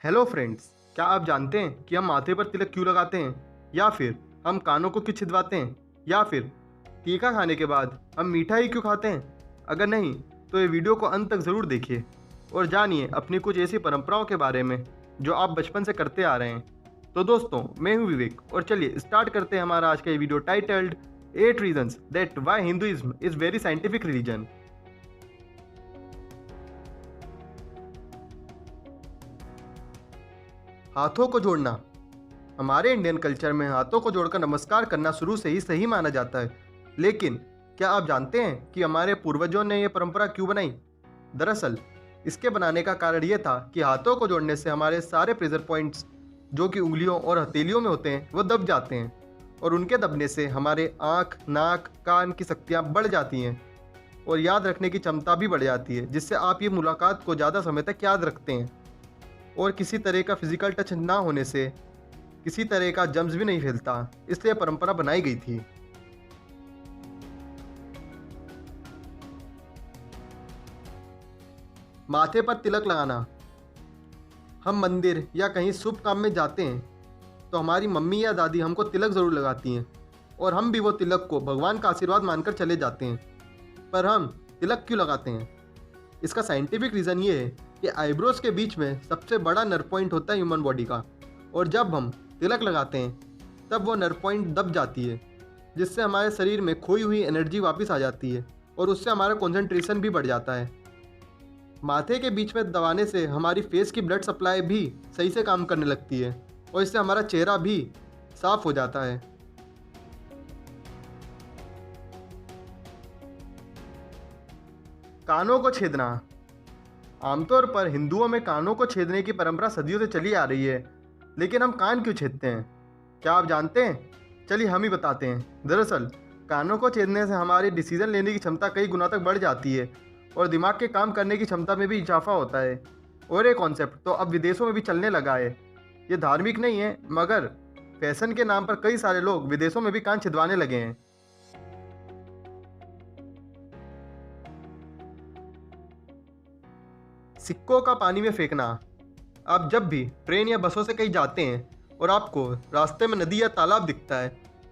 Hello friends, क्या आप जानते हैं कि हम माथे पर तिलक क्यों लगाते हैं, या फिर हम कानों को क्यों छिदवाते हैं, या फिर टीका खाने के बाद हम मीठा ही क्यों खाते हैं? अगर नहीं तो ये वीडियो को अंत तक ज़रूर देखिए और जानिए अपनी कुछ ऐसी परंपराओं के बारे में जो आप बचपन से करते आ रहे हैं। तो दोस्तों, मैं हूं विवेक और चलिए स्टार्ट करते हैं हमारा आज का ये video titled 8 reasons that why Hinduism is very scientific religion. हाथों को जोड़ना। हमारे इंडियन कल्चर में हाथों को जोड़कर नमस्कार करना शुरू से ही सही माना जाता है। लेकिन क्या आप जानते हैं कि हमारे पूर्वजों ने यह परंपरा क्यों बनाई? दरअसल इसके बनाने का कारण यह था कि हाथों को जोड़ने से हमारे सारे प्रेशर पॉइंट्स जो कि उंगलियों और हथेलियों में होते हैं वो दब जाते हैं, और उनके दबने से हमारे आँख, नाक, कान की शक्तियाँ बढ़ जाती हैं और याद रखने की क्षमता भी बढ़ जाती है, जिससे आप ये मुलाकात को ज़्यादा समय तक याद रखते हैं। और किसी तरह का फिजिकल टच ना होने से किसी तरह का जम्स भी नहीं फैलता, इसलिए परंपरा बनाई गई थी। माथे पर तिलक लगाना। हम मंदिर या कहीं शुभ काम में जाते हैं तो हमारी मम्मी या दादी हमको तिलक ज़रूर लगाती हैं, और हम भी वो तिलक को भगवान का आशीर्वाद मानकर चले जाते हैं। पर हम तिलक क्यों लगाते हैं? इसका साइंटिफिक रीज़न ये है कि आईब्रोज के बीच में सबसे बड़ा नर्व पॉइंट होता है ह्यूमन बॉडी का, और जब हम तिलक लगाते हैं तब वो नर्व पॉइंट दब जाती है, जिससे हमारे शरीर में खोई हुई एनर्जी वापस आ जाती है और उससे हमारा कंसंट्रेशन भी बढ़ जाता है। माथे के बीच में दबाने से हमारी फेस की ब्लड सप्लाई भी सही से काम करने लगती है और इससे हमारा चेहरा भी साफ हो जाता है। कानों को छेदना। आमतौर पर हिंदुओं में कानों को छेदने की परंपरा सदियों से चली आ रही है, लेकिन हम कान क्यों छेदते हैं? क्या आप जानते हैं? चलिए हम ही बताते हैं। दरअसल कानों को छेदने से हमारी डिसीजन लेने की क्षमता कई गुना तक बढ़ जाती है और दिमाग के काम करने की क्षमता में भी इजाफा होता है। और ये कॉन्सेप्ट तो अब विदेशों में भी चलने लगा है। ये धार्मिक नहीं है, मगर फैशन के नाम पर कई सारे लोग विदेशों में भी कान छिदवाने लगे हैं। सिक्कों का पानी में फेंकना। आप जब भी ट्रेन या बसों से कहीं जाते हैं और आपको रास्ते में नदी या तालाब दिखता है,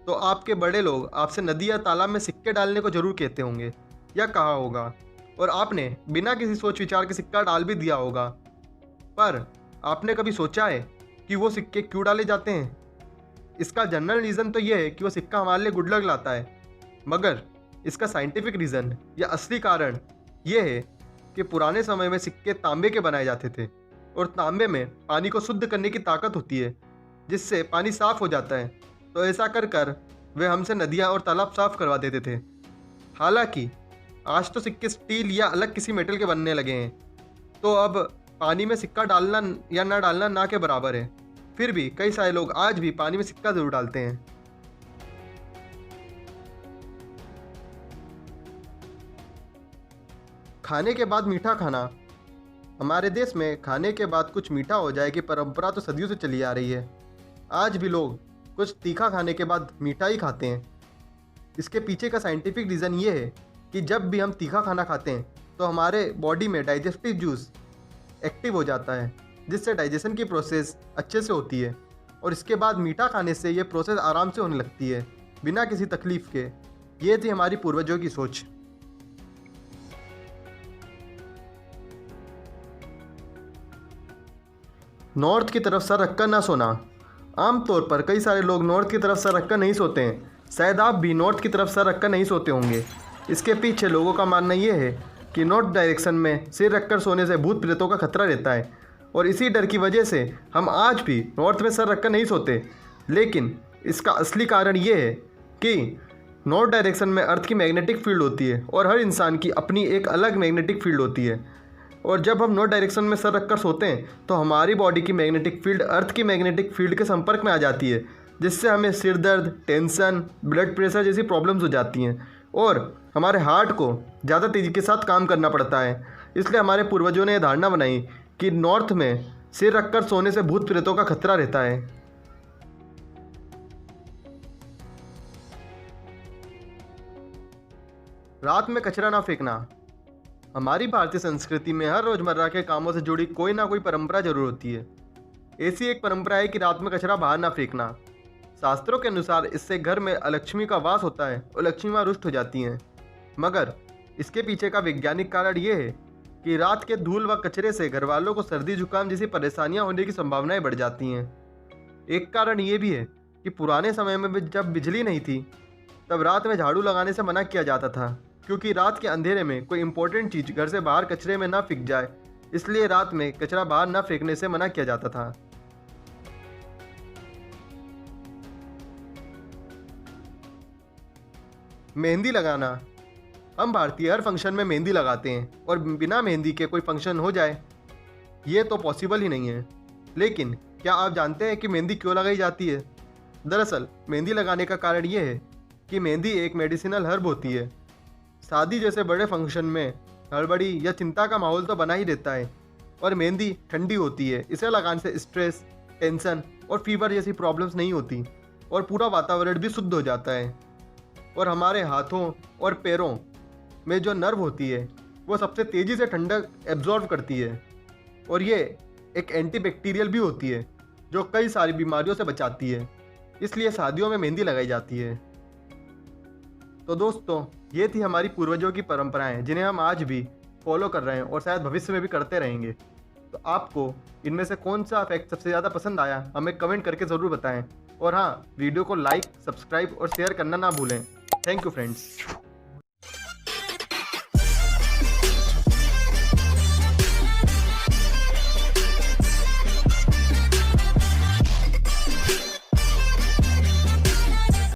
तो आपके बड़े लोग आपसे नदी या तालाब में सिक्के डालने को जरूर कहते होंगे या कहा होगा, और आपने बिना किसी सोच विचार के सिक्का डाल भी दिया होगा। पर आपने कभी सोचा है कि वो सिक्के क्यों डाले जाते हैं? इसका जनरल रीज़न तो यह है कि वो सिक्का हमारे लिए गुड लक लाता है, मगर इसका साइंटिफिक रीज़न या असली कारण यह है कि पुराने समय में सिक्के तांबे के बनाए जाते थे, और तांबे में पानी को शुद्ध करने की ताकत होती है, जिससे पानी साफ हो जाता है। तो ऐसा कर कर वे हमसे नदियाँ और तालाब साफ करवा देते थे। हालांकि आज तो सिक्के स्टील या अलग किसी मेटल के बनने लगे हैं, तो अब पानी में सिक्का डालना या ना डालना ना के बराबर है। फिर भी कई सारे लोग आज भी पानी में सिक्का जरूर डालते हैं। खाने के बाद मीठा खाना। हमारे देश में खाने के बाद कुछ मीठा हो जाए की परंपरा तो सदियों से चली आ रही है। आज भी लोग कुछ तीखा खाने के बाद मीठा ही खाते हैं। इसके पीछे का साइंटिफिक रीज़न ये है कि जब भी हम तीखा खाना खाते हैं तो हमारे बॉडी में डाइजेस्टिव जूस एक्टिव हो जाता है, जिससे डाइजेशन की प्रोसेस अच्छे से होती है, और इसके बाद मीठा खाने से ये प्रोसेस आराम से होने लगती है बिना किसी तकलीफ के। ये थी हमारी पूर्वजों की सोच। नॉर्थ की तरफ सर रखकर ना सोना। आमतौर पर कई सारे लोग नॉर्थ की तरफ सर रखकर नहीं सोते हैं। शायद आप भी नॉर्थ की तरफ सर रखकर नहीं सोते होंगे। इसके पीछे लोगों का मानना यह है कि नॉर्थ डायरेक्शन में सिर रखकर सोने से भूत प्रेतों का खतरा रहता है, और इसी डर की वजह से हम आज भी नॉर्थ में सर रखकर नहीं सोते। लेकिन इसका असली कारण ये है कि नॉर्थ डायरेक्शन में अर्थ की मैग्नेटिक फील्ड होती है, और हर इंसान की अपनी एक अलग मैग्नेटिक फील्ड होती है। और जब हम नॉर्थ डायरेक्शन में सर रखकर सोते हैं तो हमारी बॉडी की मैग्नेटिक फील्ड अर्थ की मैग्नेटिक फील्ड के संपर्क में आ जाती है, जिससे हमें सिर दर्द, टेंशन, ब्लड प्रेशर जैसी प्रॉब्लम्स हो जाती हैं, और हमारे हार्ट को ज़्यादा तेज़ी के साथ काम करना पड़ता है। इसलिए हमारे पूर्वजों ने यह धारणा बनाई कि नॉर्थ में सिर रखकर सोने से भूत प्रेतों का खतरा रहता है। रात में कचरा ना फेंकना। हमारी भारतीय संस्कृति में हर रोज़मर्रा के कामों से जुड़ी कोई ना कोई परंपरा जरूर होती है। ऐसी एक परंपरा है कि रात में कचरा बाहर ना फेंकना। शास्त्रों के अनुसार इससे घर में अलक्ष्मी का वास होता है और लक्ष्मी माँ रुष्ट हो जाती हैं। मगर इसके पीछे का वैज्ञानिक कारण ये है कि रात के धूल व कचरे से घर वालों को सर्दी जुकाम जैसी परेशानियां होने की संभावनाएं बढ़ जाती हैं। एक कारण ये भी है कि पुराने समय में जब बिजली नहीं थी तब रात में झाड़ू लगाने से मना किया जाता था, क्योंकि रात के अंधेरे में कोई इंपॉर्टेंट चीज़ घर से बाहर कचरे में ना फेंक जाए, इसलिए रात में कचरा बाहर ना फेंकने से मना किया जाता था। मेहंदी लगाना। हम भारतीय हर फंक्शन में मेहंदी लगाते हैं और बिना मेहंदी के कोई फंक्शन हो जाए ये तो पॉसिबल ही नहीं है। लेकिन क्या आप जानते हैं कि मेहंदी क्यों लगाई जाती है? दरअसल मेहंदी लगाने का कारण ये है कि मेहंदी एक मेडिसिनल हर्ब होती है। शादी जैसे बड़े फंक्शन में हड़बड़ी या चिंता का माहौल तो बना ही देता है, और मेहंदी ठंडी होती है। इसे लगाने से स्ट्रेस, टेंशन और फीवर जैसी प्रॉब्लम्स नहीं होती और पूरा वातावरण भी शुद्ध हो जाता है। और हमारे हाथों और पैरों में जो नर्व होती है वो सबसे तेज़ी से ठंडक एब्जॉर्व करती है, और ये एक एंटीबैक्टीरियल भी होती है जो कई सारी बीमारियों से बचाती है। इसलिए शादियों में मेहंदी लगाई जाती है। तो दोस्तों, ये थी हमारी पूर्वजों की परंपराएं जिन्हें हम आज भी फॉलो कर रहे हैं और शायद भविष्य में भी करते रहेंगे। तो आपको इनमें से कौन सा फैक्ट सबसे ज़्यादा पसंद आया हमें कमेंट करके ज़रूर बताएं। और हाँ, वीडियो को लाइक, सब्सक्राइब और शेयर करना ना भूलें। Thank you friends.